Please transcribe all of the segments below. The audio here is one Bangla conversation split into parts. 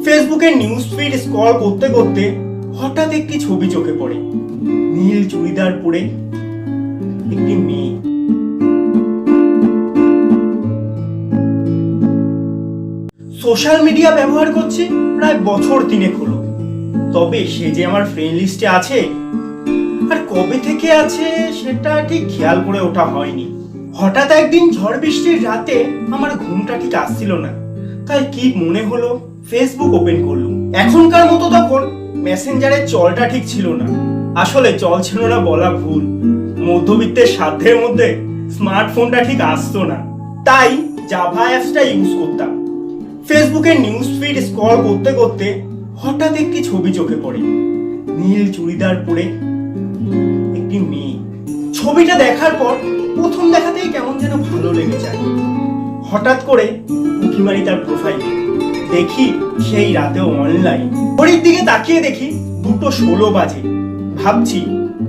ফেসবুকের নিউজ ফিড স্ক্রল করতে করতে হঠাৎ একটি ছবি চোখে পড়ে। নীল চুড়িদার পরে একটি মেয়ে। সোশ্যাল মিডিয়া ব্যবহার করছে প্রায় বছর 3 হলো, তবে সে যে আমার ফ্রেন্ড লিস্টে আছে আর কবে থেকে আছে সেটা ঠিক খেয়াল করে ওঠা হয়নি। হঠাৎ একদিন ঝড় বৃষ্টির রাতে আমার ঘুমটা ঠিক আসছিল না, তাই কি মনে হলো ফেসবুক ওপেন করলুম। এখনকার মতো তখন মেসেঞ্জারের চলটা ঠিক ছিল না, আসলে চল ছিল না বলা ভুল, মধ্যবিত্তের সাধ্যের মধ্যে স্মার্টফোনটা ঠিক আসতো না, তাই জাভা অ্যাপসটা ইউজ করতাম। ফেসবুকের নিউজ ফিড স্ক্রল করতে করতে হঠাৎ একটি ছবি চোখে পড়ে। নীল চুড়িদার পরে একটি মেয়ে। ছবিটা দেখার পর প্রথম দেখাতেই কেমন যেন ভালো লেগে যায়। হঠাৎ করে উঁকি মারি তার প্রোফাইলে, দেখি সেই রাতেও অনলাইন। ঘড়ির দিকে তাকিয়ে দেখি 2:16 বাজে। ভাবছি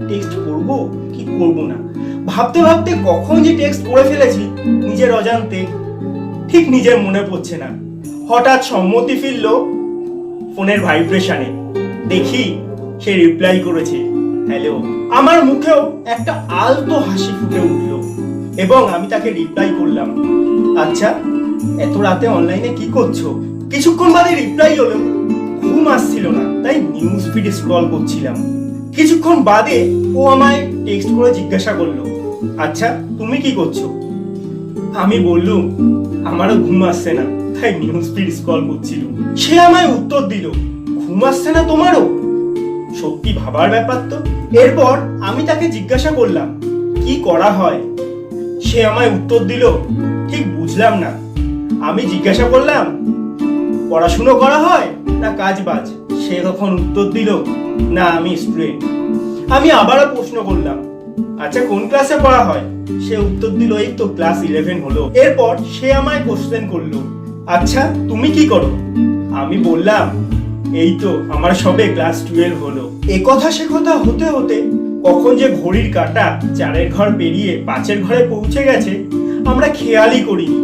টেক্সট করব কি করব না, ভাবতে ভাবতে কখন যে টেক্সট করে ফেলেছি নিজের অজান্তে ঠিক নিজের মনে পড়ছে না। হঠাৎ সম্মতি ফিরল ফোনের ভাইব্রেশনে, দেখি সে রিপ্লাই করেছে হ্যালো। আমার মুখেও একটা আলতো হাসি ফুটে উঠল এবং আমি তাকে রিপ্লাই করলাম, আচ্ছা এত রাতে অনলাইনে কি করছো? কিছুক্ষণ বাদে রিপ্লাই হলো, ঘুম আসছিল না তাই নিউজ ফিড স্ক্রল করছিলাম। কিছুক্ষণ বাদে ও আমায় টেক্সট করে জিজ্ঞাসা করলো, আচ্ছা তুমি কি করছো? আমি বললুম আমারও ঘুম আসছে না তাই নিউজ ফিড স্ক্রল করছিল। সে আমায় উত্তর দিল, ঘুম আসছে না তোমারও? সত্যি ভাবার ব্যাপার তো। এরপর আমি তাকে জিজ্ঞাসা করলাম কি করা হয়? সে আমায় উত্তর দিল, ঠিক বুঝলাম না। আমি জিজ্ঞাসা করলাম পড়াশুনো করা হয় না কাজ বাজ? সে তখন উত্তর দিল, না আমি স্টুডেন্ট। আমি আবারও প্রশ্ন করলাম, আচ্ছা কোন ক্লাসে পড়া হয়? সে উত্তর দিল, এই তো ক্লাস 11 হলো। এরপর সে আমায় কোশ্চেন করলো, আচ্ছা তুমি কি করো? আমি বললাম এই তো আমার সবে ক্লাস 12 হলো। এ কথা সে কথা হতে হতে কখন যে ঘড়ির কাঁটা 4-এর ঘর পেরিয়ে 5-এর ঘরে পৌঁছে গেছে আমরা খেয়ালই করিনি।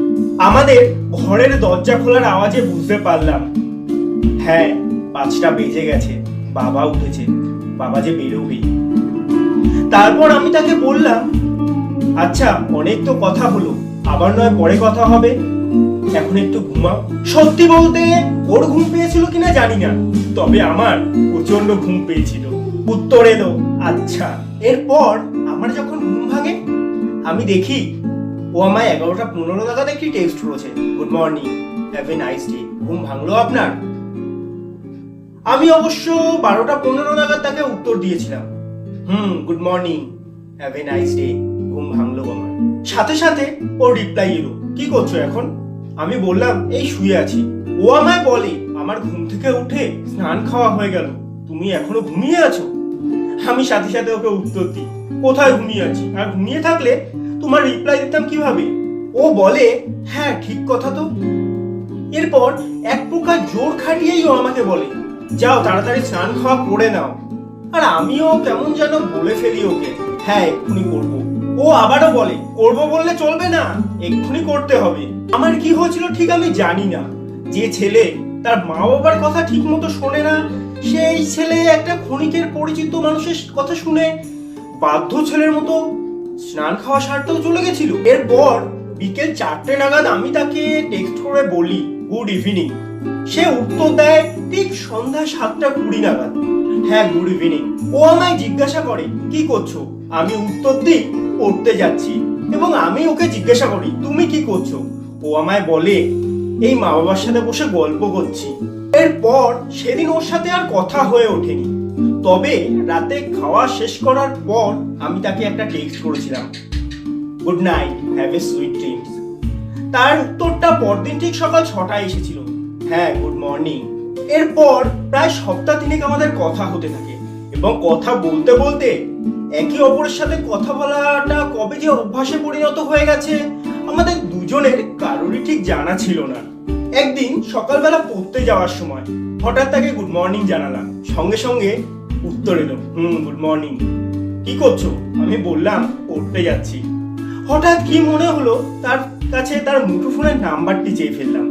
আমাদের ঘরের দরজা খোলার আওয়াজে বুঝতে পারলাম হ্যাঁ 5টা বেজে গেছে, বাবা উঠেছে, বাবা যে বেরোবে। তারপর আমি তাকে বললাম, আচ্ছা অনেক তো কথা হলো, আবার নয় পরে কথা হবে, এখন একটু ঘুমাও। সত্যি বলতে ওর ঘুম পেয়েছিল কিনা জানি না, তবে আমার প্রচন্ড ঘুম পেয়েছিল। উত্তর এলো আচ্ছা। এরপর আমার যখন ঘুম ভাঙে আমি দেখি ও আমায় 11:15 নাগাদ একটি টেক্সট করেছে, good morning, have a nice day. ঘুম ভাঙলো আপনার? আমি অবশ্য 12:15 নাগাদ তাকে উত্তর দিয়েছিলাম, good morning, have a nice day. ঘুম ভাঙলো আমার। সাথে সাথে ওর রিপ্লাই এলো, কি করছো এখন? আমি বললাম এই শুয়ে আছি। ও আমায় বলে আমার ঘুম থেকে উঠে স্নান খাওয়া হয়ে গেল, তুমি এখনো ঘুমিয়ে আছো? আমি সাথে সাথে ওকে উত্তর দিই, কোথায় ঘুমিয়ে আছি, আর ঘুমিয়ে থাকলে তোমার রিপ্লাই দিতাম কিভাবে? ও বলে হ্যাঁ ঠিক কথা তো। এরপর এক প্রকার জোর খাটিয়েই ও আমাকে বলে, যাও তাড়াতাড়ি স্নান খাওয়া করে নাও। আর আমিও কেমন যেন বলে ফেলি ওকে, হ্যাঁ এক্ষুনি করবো। ও আবারও বলে, করবো বললে চলবে না, এক্ষুনি করতে হবে। আমার কি হয়েছিল ঠিক আমি জানি না, যে ছেলে তার মা বাবার কথা ঠিক মতো শোনে না, সেই ছেলে একটা ক্ষণিকের পরিচিত মানুষের কথা শুনে বাধ্য ছেলের মতো স্নান খাওয়া সারতেও চলে গেছিল। এরপর বিকেল 4টে নাগাদ আমি তাকে টেক্সট করে বলি গুড ইভিনিং। সে উত্তর দেয় ঠিক সন্ধ্যা 7:20 নাগাদ, হ্যাঁ গুড ইভিনিং। ও আমায় জিজ্ঞাসা করে কি করছো? আমি উত্তর দিই পড়তে যাচ্ছি, এবং আমি ওকে জিজ্ঞাসা করি তুমি কি করছো? ও আমায় বলে এই মা বাবার সাথে বসে গল্প করছি। এরপর সেদিন ওর সাথে আর কথা হয়ে ওঠেনি, তবে রাতে খাওয়া শেষ করার পর আমি তাকে একটা টেক্সট করেছিলাম, good night, have a sweet dreams. তার উত্তরটা পরদিন ঠিক সকাল 6টায় এসেছিল, হ্যাঁ গুড মর্নিং। এরপর প্রায় সপ্তাহ 3 আমাদের কথা হতে থাকে, এবং কথা বলতে বলতে একে অপরের সাথে কথা বলাটা কবে যে অভ্যাসে পরিণত হয়ে গেছে আমাদের দুজনের কারোরই ঠিক জানা ছিল না। একদিন সকালবেলা পড়তে যাওয়ার সময় হঠাৎ তাকে গুড মর্নিং জানালাম, সঙ্গে সঙ্গে উত্তর এলো গুড মর্নিং, কি করছো? আমি বললাম পড়তে যাচ্ছি। হঠাৎ কি মনে হলো তার কাছে তার মুঠোফোনের নাম্বারটি চেয়ে ফেললাম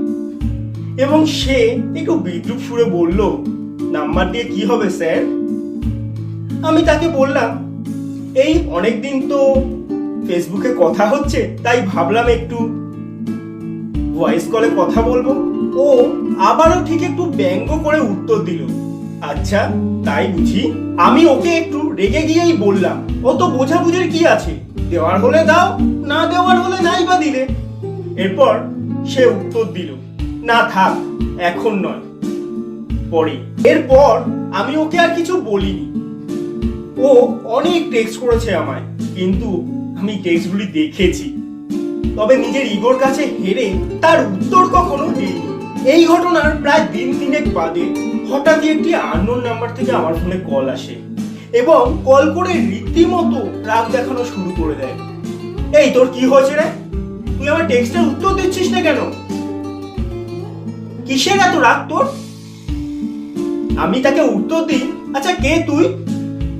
এবং সে একটু বিদ্রুপ সুরে বলল, নাম্বার দিয়ে কি হবে স্যার? আমি তাকে বললাম, এই অনেকদিন তো ফেসবুকে কথা হচ্ছে, তাই ভাবলাম একটু ভয়েস কলে কথা বলবো। ও আবারও ঠিক একটু ব্যঙ্গ করে উত্তর দিল, আচ্ছা তাই বুঝি? আমি ওকে একটু রেগে গিয়েই বললাম, অত বোঝাবুঝির কি আছে, দেওয়ার হলে দাও, না দেওয়ার হলে নাই বা দিলে। এরপর সে উত্তর দিল, না থাক, এখন নয়, পরে। এরপর আমি ওকে আর কিছু বলিনি। ও অনেক টেক্সট করেছে আমায়, কিন্তু আমি টেক্সটগুলি দেখেছি, তবে নিজের ইগোর কাছে হেরে তার উত্তর কখনো দেইনি। এই ঘটনার প্রায় দিন তিনেক বাদে হঠাৎই একটি আননোন নাম্বার থেকে আমার ফোনে কল আসে এবং কল করে রীতিমতো রাগ দেখানো শুরু করে দেয়। এই তোর কি হয়েছে রে? তুই আমার টেক্সটের উত্তর দিচ্ছিস না কেন? কিসের এত রাগ তোর? আমি তাকে উত্তর দিই, আচ্ছা কে তুই?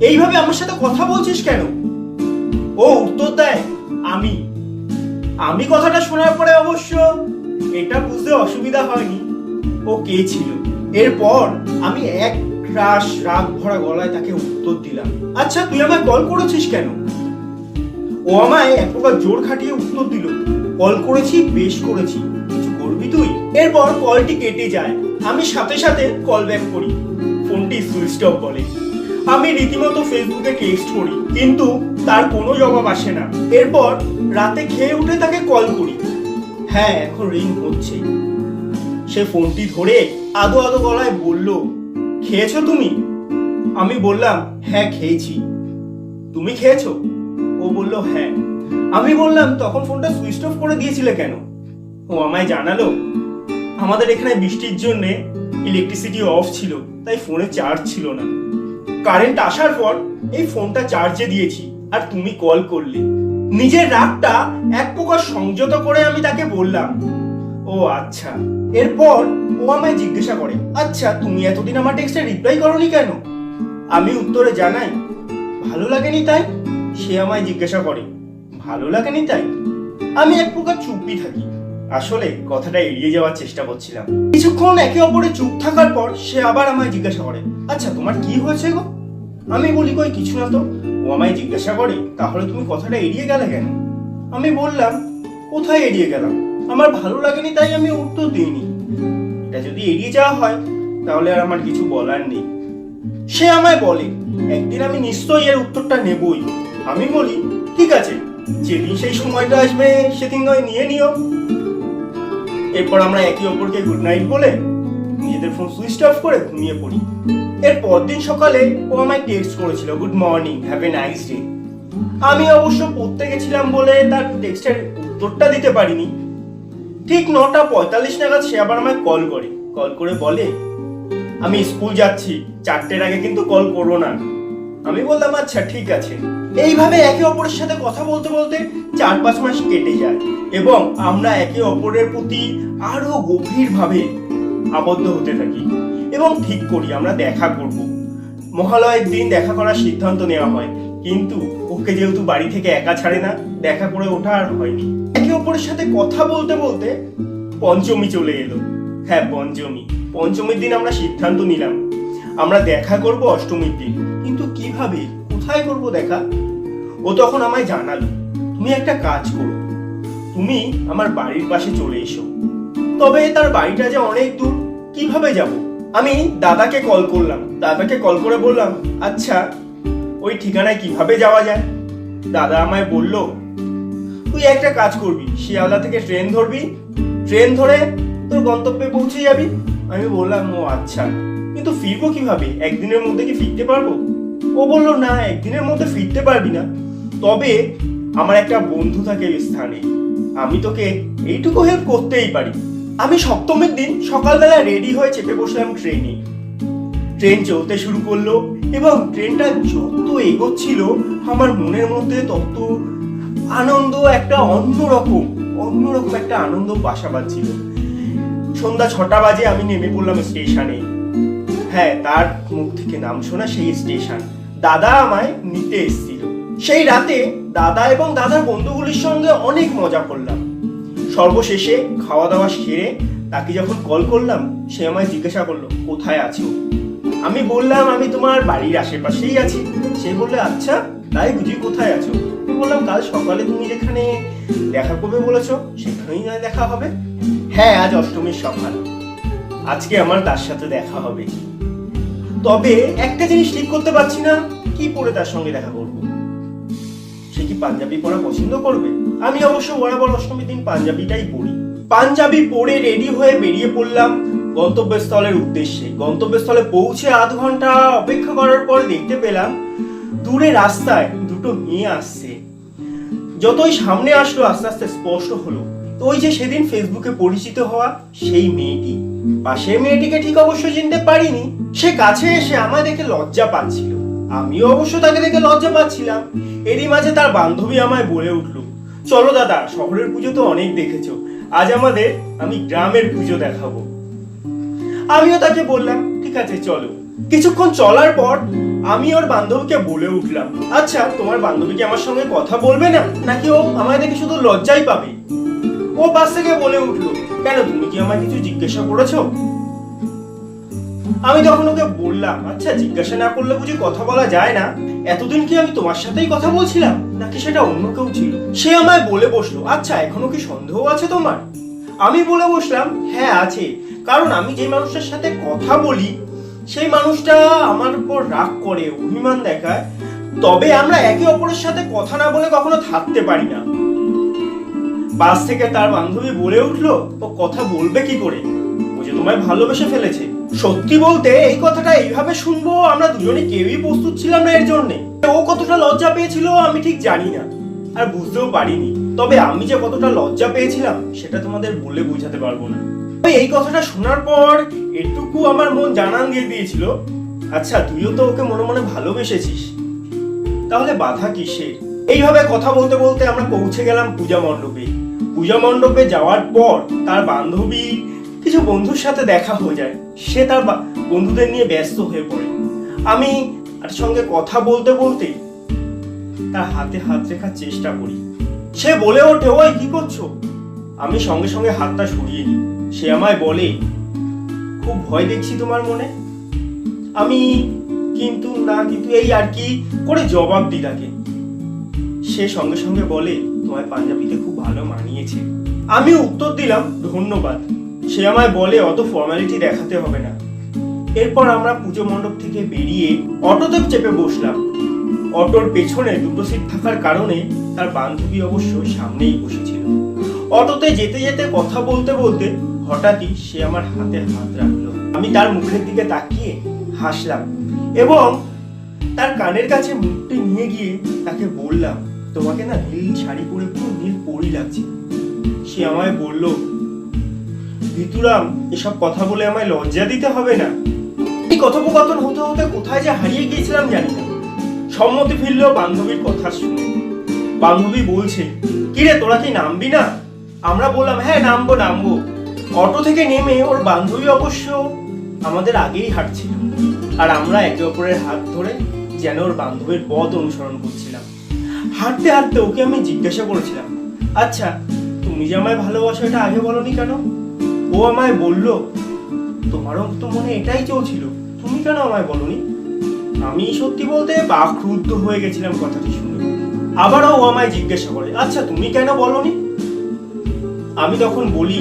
এইভাবে আমার সাথে কথা বলছিস কেন? ও উত্তর দেয়, আমি। আমি কথাটা শোনার পরে অবশ্য এটা বুঝতে অসুবিধা হয়নি ও কে ছিল। এরপর আমি এক রাশ রাগ ভরা গলায় তাকে উত্তর দিলাম, আচ্ছা তুই আমায় কল করেছিস কেন? ও আমায় এক প্রকার জোর খাটিয়ে উত্তর দিল, কল করেছি, বেশ করেছি, কিছু করবি তুই? এরপর কলটি কেটে যায়। আমি সাথে সাথে কল ব্যাক করি, ফোনটি সুইচ অফ বলে। আমি রীতিমতো ফেসবুকে টেক্সট করি, কিন্তু তার কোনো জবাব আসে না। এরপর রাতে খেয়ে উঠে তাকে কল করি, হ্যাঁ এখন রিং হচ্ছে। সে ফোনটি ধরে আদো আদো গলায় বলল, খেয়েছো তুমি? আমি বললাম, হ্যাঁ খেয়েছি। তুমি খেয়েছো? ও বলল, হ্যাঁ। আমি বললাম, তখন ফোনটা সুইচ অফ করে দিয়েছিলে কেন? ও আমায় জানালো, আমাদের এখানে বৃষ্টির জন্য ইলেকট্রিসিটি অফ ছিল, তাই ফোনে চার্জ ছিল না। কারেন্ট আসার পর এই ফোনটা চার্জে দিয়েছি, আর তুমি কল করলে। নিজের রাগটা এক প্রকার সংযত করে আমি তাকে বললাম, ও আচ্ছা। এরপর ও আমায় জিজ্ঞাসা করে, আচ্ছা তুমি এতদিন আমার টেক্সটে রিপ্লাই করোনি কেন? আমি উত্তরে জানাই, ভালো লাগেনি তাই। সে আমায় জিজ্ঞাসা করে, ভালো লাগেনি তাই? আমি এক প্রকার চুপই থাকি, আসলে কথাটা এড়িয়ে যাওয়ার চেষ্টা করছিলাম। কিছুক্ষণ একে অপরে চুপ থাকার পর সে আবার আমায় জিজ্ঞাসা করে, আচ্ছা তোমার কি হয়েছে গো? আমি বলি, কই কিছু না তো। ও আমায় জিজ্ঞাসা করে, তাহলে তুমি কথাটা এড়িয়ে গেলে কেন? আমি বললাম, কোথায় এড়িয়ে গেলাম, আমার ভালো লাগেনি তাই আমি উত্তর দিইনি। এটা যদি এড়িয়ে যাওয়া হয় তাহলে আর আমার কিছু বলার নেই। সে আমায় বলে, একদিন আমি নিশ্চয়ই এর উত্তরটা নেবই। আমি বলি, ঠিক আছে, যেদিন সেই সময়টা আসবে সেদিন নয় নিয়ে নিও। এরপর আমরা একে অপরকে গুড নাইট বলে নিজেদের ফোন সুইচ অফ করে ঘুমিয়ে পড়ি। এর পরদিন সকালে ও আমায় টেক্সট করেছিল, good morning, have a nice day. আমি অবশ্য পড়তে গেছিলাম বলে তার টেক্সটের উত্তরটা দিতে পারিনি। ঠিক 9:45 নাগাদ সে আবার আমায় কল করে বলে, আমি স্কুল যাচ্ছি, 4টের আগে কিন্তু কল করো না। আমি বললাম, আচ্ছা ঠিক আছে। এইভাবে একে অপরের সাথে কথা বলতে বলতে 4-5 মাস কেটে যায় এবং আমরা একে অপরের প্রতি আরো গভীরভাবে আবদ্ধ হতে থাকি এবং ঠিক করি আমরা দেখা করব। মহালয়ের দিন দেখা করার সিদ্ধান্ত নেওয়া হয়, কিন্তু ওকে যেহেতু বাড়ি থেকে একা ছাড়ে না, দেখা করে ওঠা আর হয়নি। একে অপরের সাথে কথা বলতে বলতে পঞ্চমী চলে এলো। হ্যাঁ, পঞ্চমীর দিন আমরা সিদ্ধান্ত নিলাম আমরা দেখা করব অষ্টমীর দিন, কিন্তু কিভাবে, কোথায় করব দেখা? ও তখন আমায় জানালো, তুমি একটা কাজ করো, তুমি আমার বাড়ির পাশে চলে এসো। তবে তার বাড়িটা যে অনেক দূর, কিভাবে যাব? আমি দাদাকে কল করলাম, দাদাকে কল করে বললাম, আচ্ছা ওই ঠিকানায় কিভাবে যাওয়া যায়? দাদা আমায় বলল, তুই একটা কাজ করবি, শিয়ালদা থেকে ট্রেন ধরবি, ট্রেন ধরে তোর গন্তব্যে পৌঁছে যাবি। আমি বললাম, ও আচ্ছা, কিন্তু ফিরবো কিভাবে, একদিনের মধ্যে কি ফিরতে পারবো? ও বলল, না একদিনের মধ্যে ফিরতে পারবি না, তবে আমার একটা বন্ধু থাকে এই স্থানে, আমি তোকে এইটুকু হেল্প করতেই পারি। আমি সপ্তমীর দিন সকালবেলা রেডি হয়ে চেপে বসলাম ট্রেনে। ট্রেন চলতে শুরু করলো এবং ট্রেনটা যত এগোচ্ছিল আমার মনের মধ্যে তত আনন্দ, একটা অন্যরকম একটা আনন্দ বাসা বাঁধছিল। সন্ধ্যা 6টা বাজে আমি নেমে পড়লাম স্টেশনে। হ্যাঁ, তার মুখ থেকে নাম শোনা সেই স্টেশন। দাদা আমায় নিতে এসেছিল। সেই রাতে দাদা এবং দাদার বন্ধুগুলির সঙ্গে অনেক মজা করলাম। সর্বশেষে খাওয়া দাওয়া সেরে তাকে যখন কল করলাম সে আমায় জিজ্ঞাসা করলো কোথায় আছো। আমি বললাম আমি তোমার বাড়ির আশেপাশেই আছি। সে বললে আচ্ছা তাই বুঝি, কোথায় আছো? আমি বললাম কাল সকালে তুমি যেখানে দেখা করবে বলেছো সেখানেই নয় দেখা হবে। হ্যাঁ, আজ অষ্টমীর সকাল, আজকে আমার তার সাথে দেখা হবে। তবে একটা জিনিস ঠিক করতে পারছি না, কি পরে তার সঙ্গে দেখা করব। সে কি পাঞ্জাবি পরা পছন্দ করবে? আমি অবশ্য বরাবর অষ্টমীর দিন পাঞ্জাবিটাই পরি। পাঞ্জাবি পরে রেডি হয়ে বেরিয়ে পড়লাম গন্তব্যস্থলের উদ্দেশ্যে। গন্তব্যস্থলে পৌঁছে আধ ঘন্টা অপেক্ষা করার পর দেখতে পেলাম দূরে রাস্তায় দুটো মেয়ে আসছে। যতই সামনে আসলো আস্তে আস্তে স্পষ্ট হলো ওই যে সেদিন ফেসবুকে পরিচিত হওয়া সেই মেয়েটি। পাশের মেয়েটিকে ঠিক অবশ্য চিনতে পারিনি। সে কাছে এসে আমায় দেখে লজ্জা পাচ্ছিল, আমিও অবশ্য তাকে দেখে লজ্জা পাচ্ছিলাম। এরই মাঝে তার বান্ধবী আমায় বলে উঠলো, চলো দাদা, শহরের পুজো তো অনেক দেখেছো, আজ আমি গ্রামের পুজো দেখাবো। আমিও তাকে বললাম ঠিক আছে চলো। কিছুক্ষণ চলার পর আমি ওর বান্ধবীকে বলে উঠলাম, আচ্ছা তোমার বান্ধবী কি আমার সঙ্গে কথা বলবে না, নাকি ও আমায় দেখে শুধু লজ্জাই পাবে? ও পাশ থেকে বলে উঠলো, কেন তুমি কি আমায় কিছু জিজ্ঞাসা করেছো? আমি তখন ওকে বললাম, আচ্ছা জিজ্ঞাসা না করলে বুঝি কথা বলা যায় না? এতদিন কি আমি তোমার সাথেই কথা বলছিলাম, নাকি সেটা অন্য কেউ ছিল? সে আমায় বলে বসলো, আচ্ছা এখনো কি সন্দেহ আছে তোমার? আমি বলে বসলাম, হ্যাঁ আছে, কারণ আমি যে মানুষটার সাথে কথা বলি সেই মানুষটা আমার উপর রাগ করে, অভিমান দেখায়। তবে আমরা একে অপরের সাথে কথা না বলে কখনো থাকতে পারি না। পাশ থেকে তার বান্ধবী বলে উঠলো, ও কথা বলবে কি করে, ও যে তোমায় ভালোবেসে ফেলেছে। সত্যি বলতে এই কথাটা এইভাবে শুনবো আমরা দুজনে কেউই প্রস্তুত ছিলাম না এর জন্যে। ও কতটা লজ্জা পেয়েছিল আমি ঠিক জানি না, আর বুঝতেও পারিনি। তবে আমি যে কতটা লজ্জা পেয়েছিলাম সেটা তোমাদের বলে বোঝাতে পারবো না। এই কথাটা শোনার পর এটুকু আমার মন জানান দিয়ে দিয়েছিল, আচ্ছা তুইও তো ওকে মনে মনে ভালোবেসেছিস, তাহলে বাধা কিসের? এইভাবে কথা বলতে বলতে আমরা পৌঁছে গেলাম পূজা মণ্ডপে। পূজা মণ্ডপে যাওয়ার পর তার বান্ধবী কিছু বন্ধুর সাথে দেখা হয়ে যায়। সে তার বন্ধুদের নিয়ে ব্যস্ত হয়ে পড়ে। আমি তার সঙ্গে কথা বলতে বলতে তার হাতে হাত রেখার চেষ্টা করি। সে বলে ওঠে, ওই কি করছো? আমি সঙ্গে সঙ্গে হাতটা সরিয়ে নিই। সে আমায় বলে, খুব ভয় দেখছি তোমার মনে। আমি কিন্তু এই আর কি করে জবাব দিই তাকে। সে সঙ্গে সঙ্গে বলে, তোমার পাঞ্জাবিতে খুব ভালো মানিয়েছে। আমি উত্তর দিলাম, ধন্যবাদ। সে আমায় বলে, অত ফর্মালিটি দেখাতে হবে না। এরপর আমরা পুজো মণ্ডপ থেকে বেরিয়ে অটোতে চেপে বসলাম। অটোর পেছনে দুটো সিট থাকার কারণে তার বান্ধবী অবশ্য সামনেই বসেছিল। অটোতে যেতে যেতে কথা বলতে বলতে হঠাৎই সে আমার হাতে হাত রাখলো। আমি তার মুখের দিকে তাকিয়ে হাসলাম এবং তার কানের কাছে মুখটি নিয়ে গিয়ে তাকে বললাম, তোমাকে না নীল শাড়ি পরে পুরো নীল পরি লাগছে। সে আমায় বলল, ভিতুরাম, এসব কথা বলে আমায় লজ্জা দিতে হবে না। এই কথোপকথন হতে হতে কোথায় যে হারিয়ে গিয়েছিলাম জানি না। সম্মতি ফিরল বান্ধবীর কথা শুনে। বান্ধবী বলছে, কিরে তোরা কি নামবি না? আমরা বললাম, হ্যাঁ নামবো। অটো থেকে নেমে ওর বান্ধবী অবশ্য আমাদের আগেই হাঁটছিল, আর আমরা একে অপরের হাত ধরে যেন ওর বান্ধবীর পথ অনুসরণ করছিলাম। হাঁটতে হাঁটতে ওকে আমি জিজ্ঞাসা করেছিলাম, আচ্ছা তুমি যে আমায় ভালোবাসো এটা আগে বলনি কেন? ও আমায় বলল, তোমারও তো মনে এটাই চলছিল, তুমি কেন আমায় বলনি? আমি সত্যি বলতে বাকরুদ্ধ হয়ে গেছিলাম কথাটি শুনে। আবারও ও আমায় জিজ্ঞাসা করে, আচ্ছা তুমি কেন বলনি? আমি তখন বলি,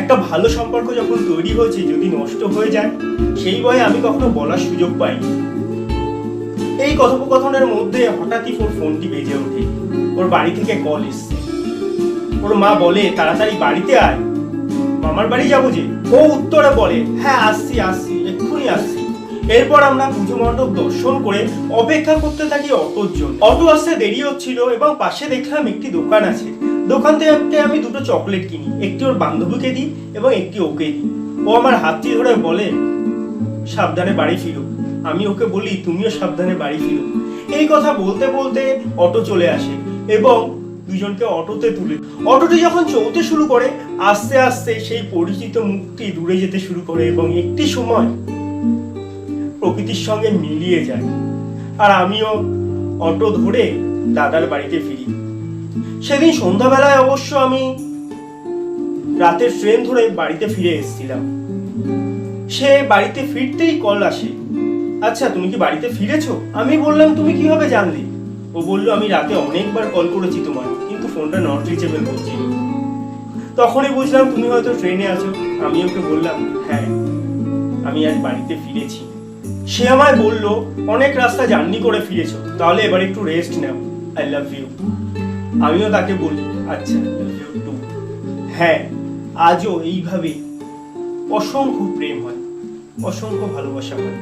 একটা ভালো সম্পর্ক যখন তৈরি হয়েছে যদি নষ্ট হয়ে যায় সেই ভয়ে আমি কখনো বলার সুযোগ পাইনি। এই কথোপকথনের মধ্যে হঠাৎই ওর ফোনটি বেজে ওঠে। ওর বাড়ি থেকে কল এসছে। ওর মা বলে, তাড়াতাড়ি বাড়িতে আয়, মামার বাড়ি যাবো যে। ও উত্তরে বলে, হ্যাঁ আসছি এক্ষুনি আসছি। এরপর আমরা পুজো মণ্ডপ দর্শন করে অপেক্ষা করতে থাকি অটোর জন্য। অটো আসতে দেরি হচ্ছিল এবং পাশে দেখলাম একটি দোকান আছে। দোকান থেকে আমি দুটো চকলেট কিনি, একটি ওর বান্ধবীকে দিই এবং একটি ওকে দিই। ও আমার হাতটি ধরে বলে, সাবধানে বাড়ি ফিরো। আমি ওকে বলি, তুমিও সাবধানে বাড়ি ফিরো। এই কথা বলতে বলতে অটো চলে আসে এবং দুজনকে অটোতে তুলে। অটোটি যখন চলতে শুরু করে আস্তে আস্তে সেই পরিচিত মুখটি দূরে যেতে শুরু করে এবং একটি সময় প্রকৃতির সঙ্গে মিলিয়ে যায়। আর আমিও অটো ধরে দাদার বাড়িতে ফিরি। সেদিন সন্ধ্যাবেলায় অবশ্য আমি রাতের ট্রেন ধরে বাড়িতে ফিরে এসেছিলাম। সে বাড়িতে ফিরতেই কল আসে, আচ্ছা তুমি কি বাড়িতে ফিরেছো? আমি বললাম তুমি কিভাবে জানলে? ও বলল আমি রাতে অনেকবার কল করেছি তোমার, কিন্তু ফোনটা নট রিচেবল বলছিল। তখনই বুঝলাম তুমি হয়তো ট্রেনে আছো। আমি ওকে বললাম হ্যাঁ, আমি আজ বাড়িতে ফিরেছি। সে আমায় বলল অনেক রাস্তা জার্নি করে ফিরেছো, তাহলে এবার একটু রেস্ট নাও, আই লাভ ইউ। আমিও তাকে বলি আচ্ছা, লাভ ইউ টু। হ্যাঁ, আজও এইভাবে অসংখ্য প্রেম হয়, অসংখ্য ভালোবাসা হয়।